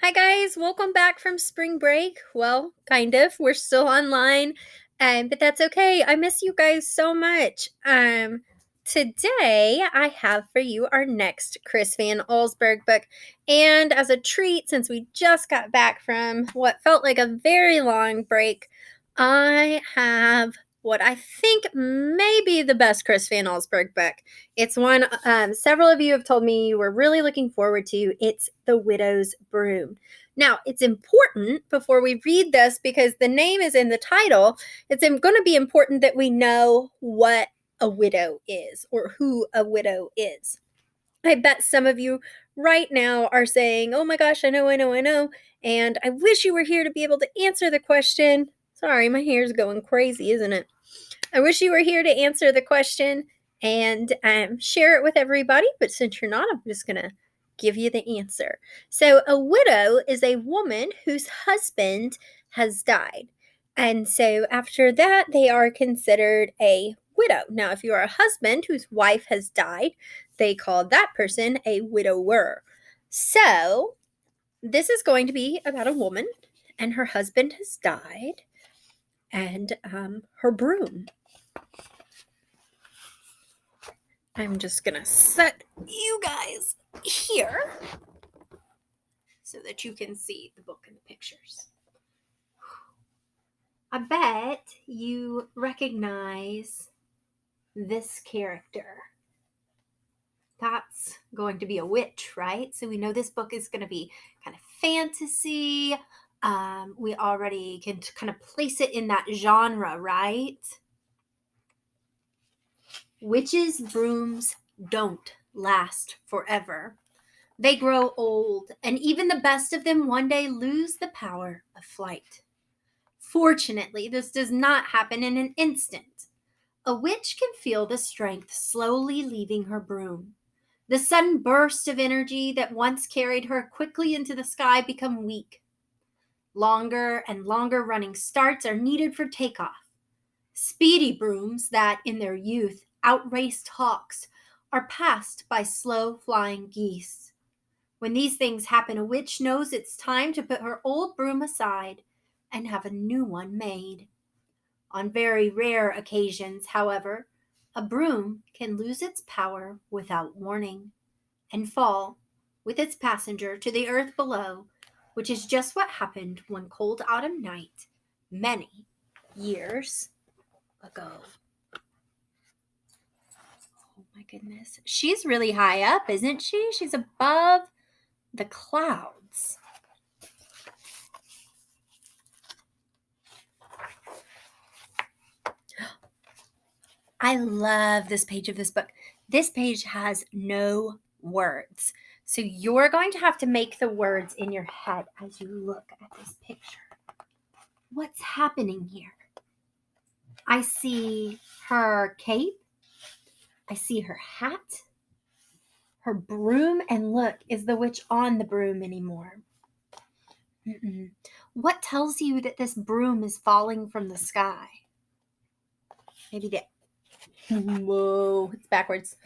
Hi, guys. Welcome back from spring break. Well, kind of. We're still online, but that's okay. I miss you guys so much. Today I have for you our next Chris Van Allsburg book. And as a treat, since we just got back from what felt like a very long break, I have what I think may be the best Chris Van Allsburg book. It's one several of you have told me you were really looking forward to. It's The Widow's Broom. Now, it's important before we read this because the name is in the title. It's going to be important that we know what a widow is or who a widow is. I bet some of you right now are saying, oh my gosh, I know. And I wish you were here to be able to answer the question. Sorry, my hair's going crazy, isn't it? I wish you were here to answer the question and share it with everybody. But since you're not, I'm just going to give you the answer. So, a widow is a woman whose husband has died. And so, after that, they are considered a widow. Now, if you are a husband whose wife has died, they call that person a widower. So, this is going to be about a woman, and her husband has died, and her broom. I'm just going to set you guys here so that you can see the book and the pictures. I bet you recognize this character. That's going to be a witch, right? So we know this book is going to be kind of fantasy. We already can kind of place it in that genre, right? Witches' brooms don't last forever. They grow old, and even the best of them one day lose the power of flight. Fortunately, this does not happen in an instant. A witch can feel the strength slowly leaving her broom. The sudden burst of energy that once carried her quickly into the sky become weak. Longer and longer running starts are needed for takeoff. Speedy brooms that, in their youth, outraced hawks are passed by slow-flying geese. When these things happen, a witch knows it's time to put her old broom aside and have a new one made. On very rare occasions, however, a broom can lose its power without warning and fall with its passenger to the earth below, which is just what happened one cold autumn night many years ago. Oh my goodness. She's really high up, isn't she? She's above the clouds. I love this page of this book. This page has no words. So you're going to have to make the words in your head as you look at this picture. What's happening here? I see her cape. I see her hat. Her broom. And look, is the witch on the broom anymore? What tells you that this broom is falling from the sky? Maybe whoa, it's backwards.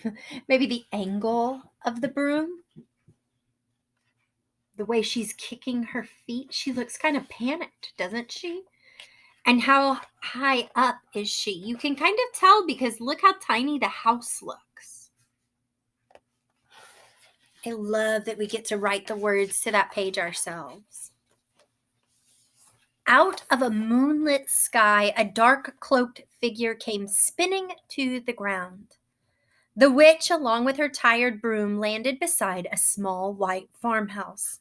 Maybe the angle of the broom. The way she's kicking her feet. She looks kind of panicked, doesn't she? And how high up is she? You can kind of tell because look how tiny the house looks. I love that we get to write the words to that page ourselves. Out of a moonlit sky, a dark-cloaked figure came spinning to the ground. The witch, along with her tired broom, landed beside a small white farmhouse,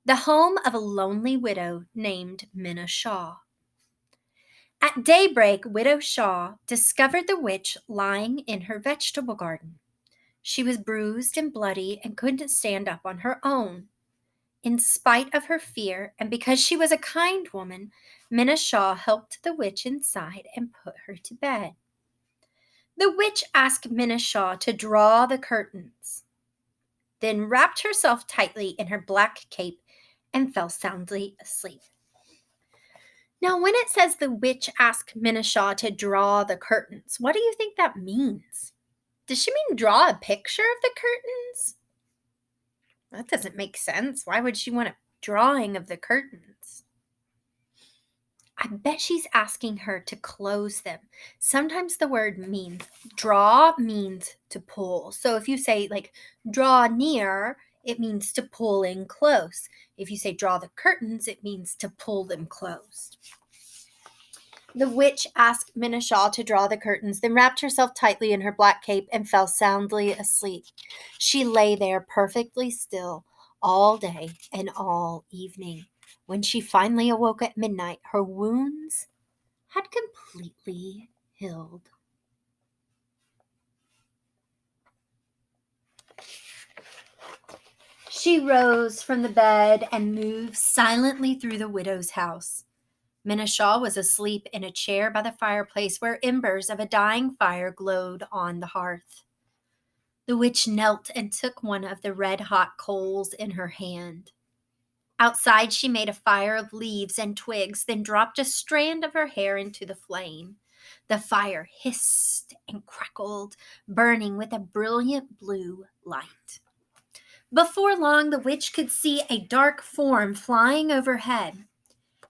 the home of a lonely widow named Minna Shaw. At daybreak, Widow Shaw discovered the witch lying in her vegetable garden. She was bruised and bloody and couldn't stand up on her own. In spite of her fear, and because she was a kind woman, Minna Shaw helped the witch inside and put her to bed. The witch asked Minna Shaw to draw the curtains, then wrapped herself tightly in her black cape and fell soundly asleep. Now, when it says the witch asked Minna Shaw to draw the curtains, what do you think that means? Does she mean draw a picture of the curtains? That doesn't make sense. Why would she want to drawing of the curtains. I bet she's asking her to close them. Sometimes the word means draw means to pull. So if you say like draw near, it means to pull in close. If you say draw the curtains, it means to pull them closed. The witch asked Minashaw to draw the curtains, then wrapped herself tightly in her black cape and fell soundly asleep. She lay there perfectly still all day and all evening. When she finally awoke at midnight, her wounds had completely healed. She rose from the bed and moved silently through the widow's house. Minashaw was asleep in a chair by the fireplace where embers of a dying fire glowed on the hearth. The witch knelt and took one of the red-hot coals in her hand. Outside, she made a fire of leaves and twigs, then dropped a strand of her hair into the flame. The fire hissed and crackled, burning with a brilliant blue light. Before long, the witch could see a dark form flying overhead.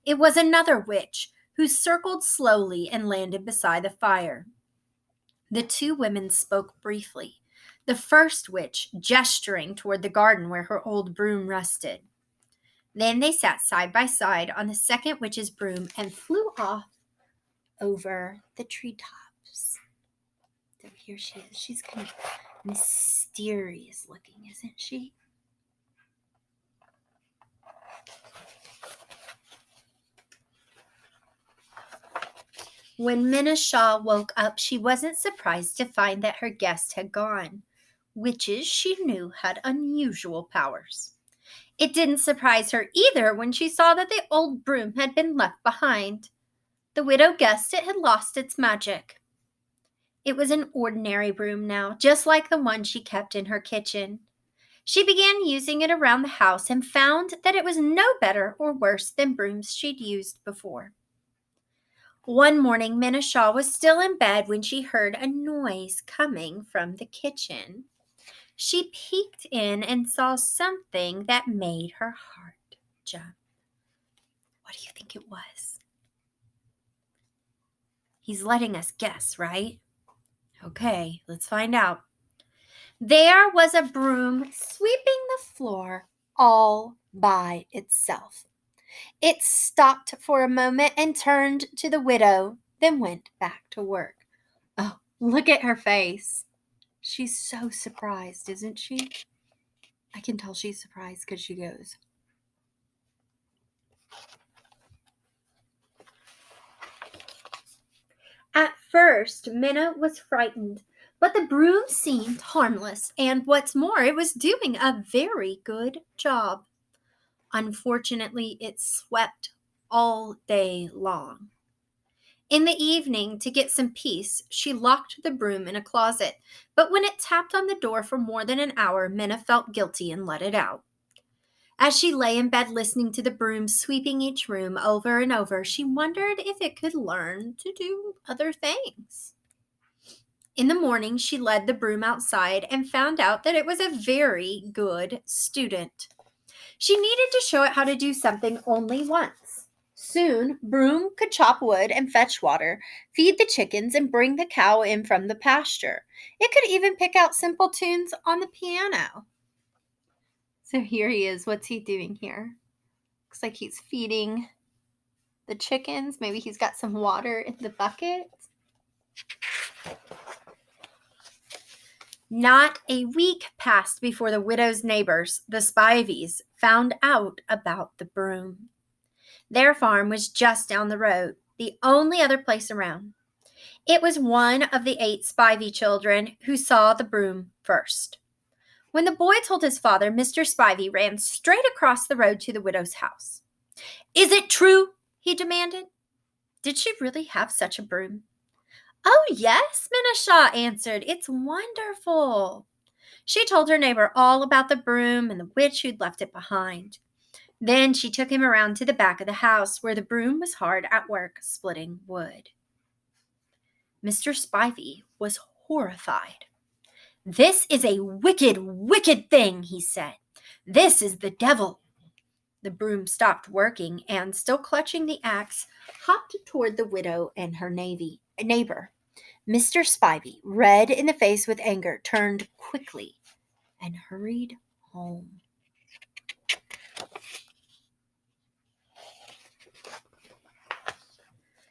It was another witch who circled slowly and landed beside the fire. The two women spoke briefly, the first witch gesturing toward the garden where her old broom rested. Then they sat side by side on the second witch's broom and flew off over the treetops. So here she is. She's kind of mysterious looking, isn't she? When Minashaw woke up, she wasn't surprised to find that her guest had gone. Witches, she knew, had unusual powers. It didn't surprise her either when she saw that the old broom had been left behind. The widow guessed it had lost its magic. It was an ordinary broom now, just like the one she kept in her kitchen. She began using it around the house and found that it was no better or worse than brooms she'd used before. One morning, Minashaw was still in bed when she heard a noise coming from the kitchen. She peeked in and saw something that made her heart jump. What do you think it was? He's letting us guess, right? Okay, let's find out. There was a broom sweeping the floor all by itself. It stopped for a moment and turned to the widow, then went back to work. Oh, look at her face. She's so surprised, isn't she? I can tell she's surprised because she goes. At first, Minna was frightened, but the broom seemed harmless, and what's more, it was doing a very good job. Unfortunately, it swept all day long. In the evening, to get some peace, she locked the broom in a closet, but when it tapped on the door for more than an hour, Minna felt guilty and let it out. As she lay in bed listening to the broom sweeping each room over and over, she wondered if it could learn to do other things. In the morning, she led the broom outside and found out that it was a very good student. She needed to show it how to do something only once. Soon, Broom could chop wood and fetch water, feed the chickens, and bring the cow in from the pasture. It could even pick out simple tunes on the piano. So here he is. What's he doing here? Looks like he's feeding the chickens. Maybe he's got some water in the bucket. Not a week passed before the widow's neighbors, the Spivies, found out about the broom. Their farm was just down the road, the only other place around. It was one of the 8 Spivey children who saw the broom first. When the boy told his father, Mr. Spivey ran straight across the road to the widow's house. "Is it true?" he demanded. Did she really have such a broom? "Oh, yes," Minashaw answered. "It's wonderful." She told her neighbor all about the broom and the witch who'd left it behind. Then she took him around to the back of the house where the broom was hard at work splitting wood. Mr. Spivey was horrified. "This is a wicked, wicked thing," he said. "This is the devil." The broom stopped working and, still clutching the axe, hopped toward the widow and her neighbor. Mr. Spivey, red in the face with anger, turned quickly and hurried home.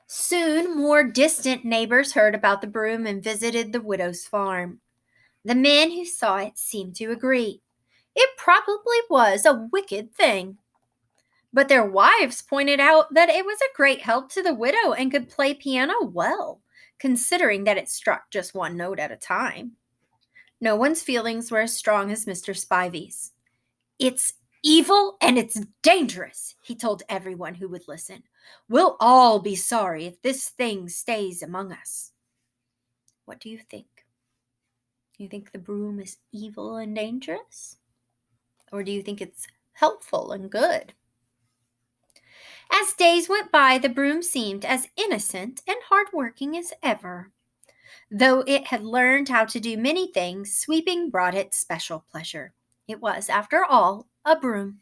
Soon, more distant neighbors heard about the broom and visited the widow's farm. The men who saw it seemed to agree. It probably was a wicked thing. But their wives pointed out that it was a great help to the widow and could play piano well, considering that it struck just one note at a time. No one's feelings were as strong as Mr. Spivey's. "It's evil and it's dangerous," he told everyone who would listen. "We'll all be sorry if this thing stays among us." What do you think? Do you think the broom is evil and dangerous? Or do you think it's helpful and good? As days went by, the broom seemed as innocent and hardworking as ever. Though it had learned how to do many things, sweeping brought it special pleasure. It was, after all, a broom.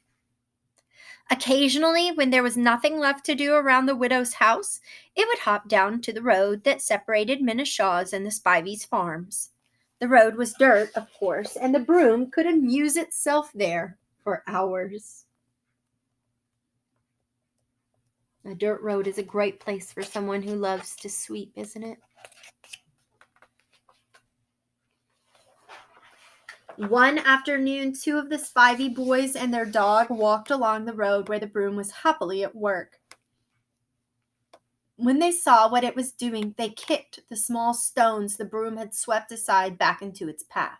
Occasionally, when there was nothing left to do around the widow's house, it would hop down to the road that separated Minashaw's and the Spivey's farms. The road was dirt, of course, and the broom could amuse itself there for hours. A dirt road is a great place for someone who loves to sweep, isn't it? One afternoon, two of the Spivey boys and their dog walked along the road where the broom was happily at work. When they saw what it was doing, they kicked the small stones the broom had swept aside back into its path.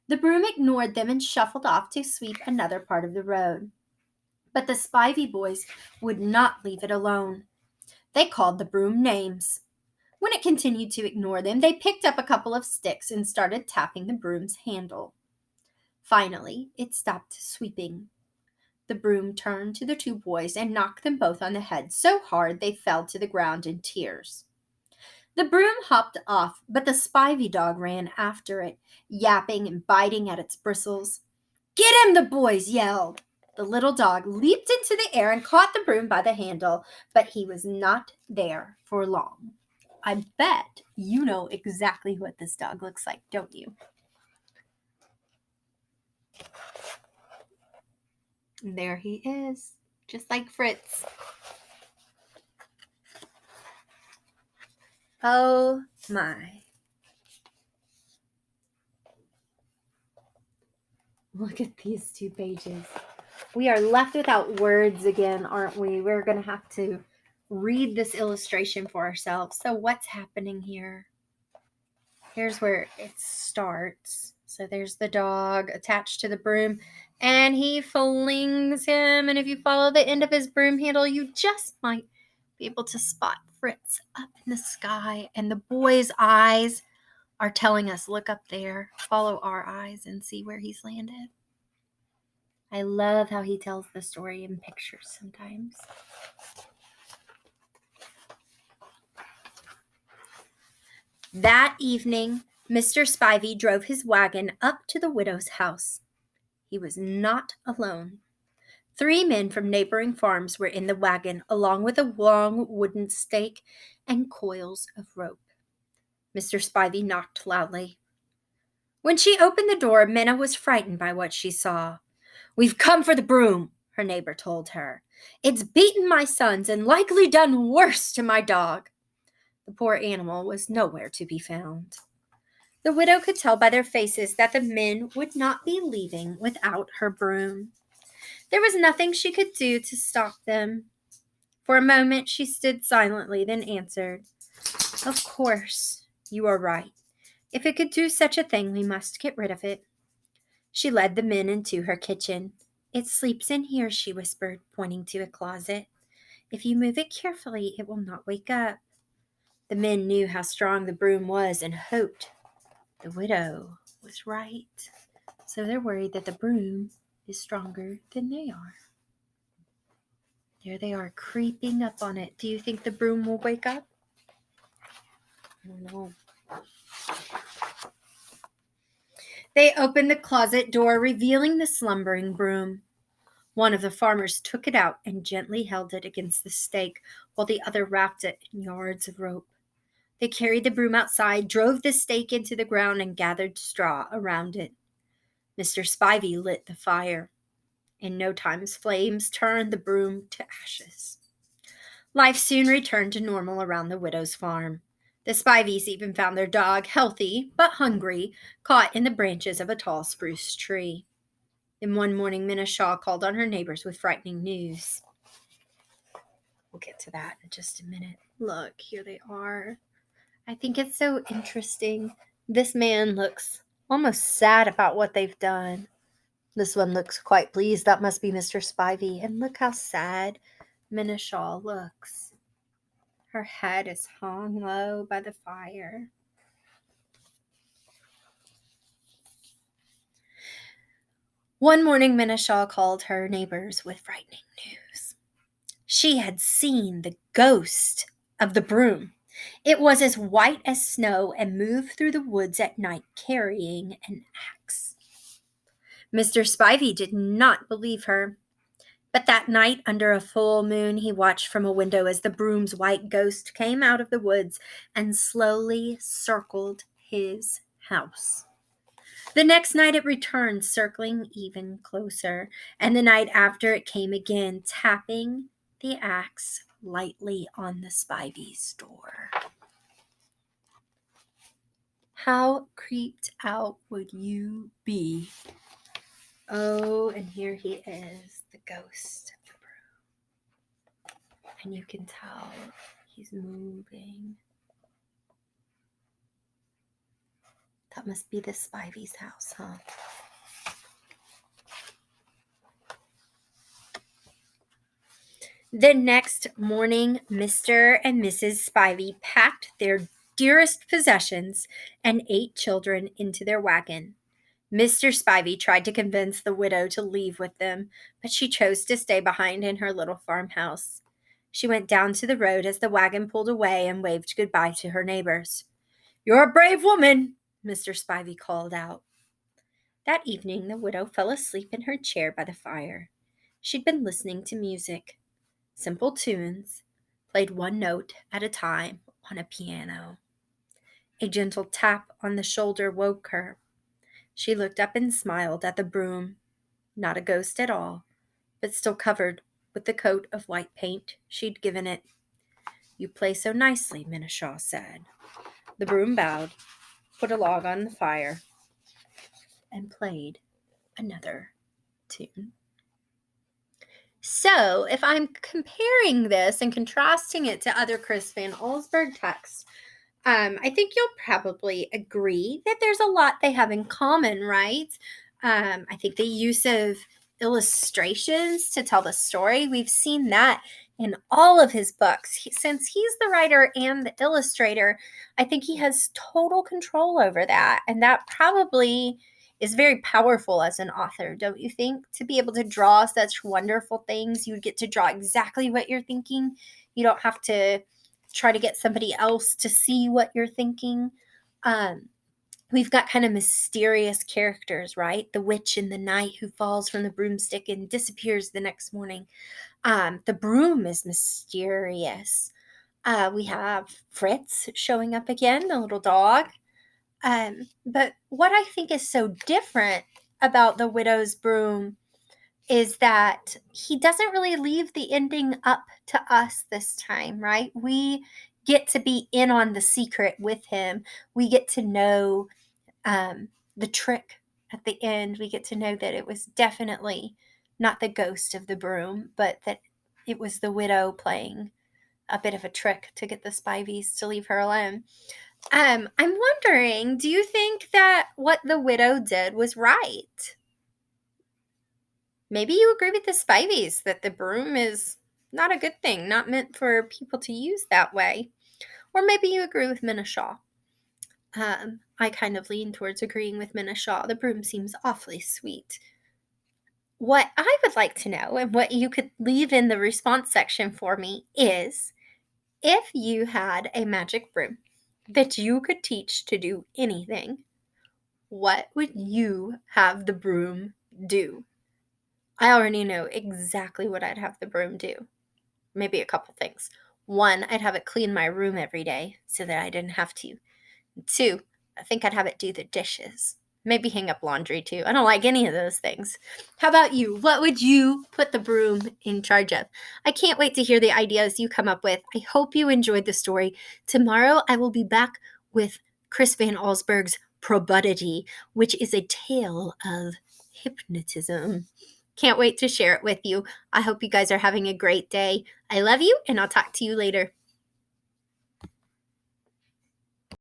The broom ignored them and shuffled off to sweep another part of the road. But the Spivey boys would not leave it alone. They called the broom names. When it continued to ignore them, they picked up a couple of sticks and started tapping the broom's handle. Finally, it stopped sweeping. The broom turned to the two boys and knocked them both on the head so hard they fell to the ground in tears. The broom hopped off, but the Spivey dog ran after it, yapping and biting at its bristles. "Get him!" the boys yelled. The little dog leaped into the air and caught the broom by the handle, but he was not there for long. I bet you know exactly what this dog looks like, don't you? And there he is, just like Fritz. Oh my. Look at these 2 pages. We are left without words again, aren't we? We're going to have to read this illustration for ourselves. So what's happening here? Here's where it starts. So there's the dog attached to the broom, and he flings him. And if you follow the end of his broom handle, you just might be able to spot Fritz up in the sky. And the boy's eyes are telling us, look up there, follow our eyes, and see where he's landed. I love how he tells the story in pictures sometimes. That evening, Mr. Spivey drove his wagon up to the widow's house. He was not alone. 3 men from neighboring farms were in the wagon, along with a long wooden stake and coils of rope. Mr. Spivey knocked loudly. When she opened the door, Minna was frightened by what she saw. "We've come for the broom," her neighbor told her. "It's beaten my sons and likely done worse to my dog." The poor animal was nowhere to be found. The widow could tell by their faces that the men would not be leaving without her broom. There was nothing she could do to stop them. For a moment she stood silently, then answered, "Of course, you are right. If it could do such a thing, we must get rid of it." She led the men into her kitchen. "It sleeps in here," she whispered, pointing to a closet. "If you move it carefully, it will not wake up." The men knew how strong the broom was and hoped the widow was right. So they're worried that the broom is stronger than they are. There they are, creeping up on it. Do you think the broom will wake up? I don't know. They opened the closet door, revealing the slumbering broom. One of the farmers took it out and gently held it against the stake, while the other wrapped it in yards of rope. They carried the broom outside, drove the stake into the ground, and gathered straw around it. Mr. Spivey lit the fire. In no time, flames turned the broom to ashes. Life soon returned to normal around the widow's farm. The Spiveys even found their dog, healthy but hungry, caught in the branches of a tall spruce tree. Then one morning, Minna Shaw called on her neighbors with frightening news. We'll get to that in just a minute. Look, here they are. I think it's so interesting. This man looks almost sad about what they've done. This one looks quite pleased. That must be Mr. Spivey. And look how sad Minna Shaw looks. Her head is hung low by the fire. One morning, Minna Shaw called her neighbors with frightening news. She had seen the ghost of the broom. It was as white as snow and moved through the woods at night carrying an axe. Mr. Spivey did not believe her. But that night, under a full moon, he watched from a window as the broom's white ghost came out of the woods and slowly circled his house. The next night it returned, circling even closer, and the night after it came again, tapping the axe lightly on the Spivey's door. How creeped out would you be? Oh, and here he is, the ghost of the broom. And you can tell he's moving. That must be the Spivey's house, huh? The next morning, Mr. and Mrs. Spivey packed their dearest possessions and 8 children into their wagon. Mr. Spivey tried to convince the widow to leave with them, but she chose to stay behind in her little farmhouse. She went down to the road as the wagon pulled away and waved goodbye to her neighbors. "You're a brave woman," Mr. Spivey called out. That evening, the widow fell asleep in her chair by the fire. She'd been listening to music. Simple tunes, played one note at a time on a piano. A gentle tap on the shoulder woke her. She looked up and smiled at the broom. Not a ghost at all, but still covered with the coat of white paint she'd given it. "You play so nicely," Minna Shaw said. The broom bowed, put a log on the fire, and played another tune. So, if I'm comparing this and contrasting it to other Chris Van Allsburg texts, I think you'll probably agree that there's a lot they have in common, right? I think the use of illustrations to tell the story, we've seen that in all of his books. Since he's the writer and the illustrator, I think he has total control over that. And that probably is very powerful as an author, don't you think? To be able to draw such wonderful things, you get to draw exactly what you're thinking. You don't have to try to get somebody else to see what you're thinking. We've got kind of mysterious characters, right? The witch in the night who falls from the broomstick and disappears the next morning. The broom is mysterious. We have Fritz showing up again, the little dog. But what I think is so different about the widow's broom is that he doesn't really leave the ending up to us this time, right? We get to be in on the secret with him. We get to know the trick at the end. We get to know that it was definitely not the ghost of the broom, but that it was the widow playing a bit of a trick to get the Spiveys to leave her alone. I'm wondering, do you think that what the widow did was right? Maybe you agree with the Spiveys that the broom is not a good thing, not meant for people to use that way. Or maybe you agree with Minna Shaw. I kind of lean towards agreeing with Minna Shaw. The broom seems awfully sweet. What I would like to know, and what you could leave in the response section for me, is if you had a magic broom that you could teach to do anything, what would you have the broom do? I already know exactly what I'd have the broom do. Maybe a couple things. One, I'd have it clean my room every day so that I didn't have to. Two, I think I'd have it do the dishes. Maybe hang up laundry too. I don't like any of those things. How about you? What would you put the broom in charge of? I can't wait to hear the ideas you come up with. I hope you enjoyed the story. Tomorrow I will be back with Chris Van Allsburg's Probudity, which is a tale of hypnotism. Can't wait to share it with you. I hope you guys are having a great day. I love you, and I'll talk to you later.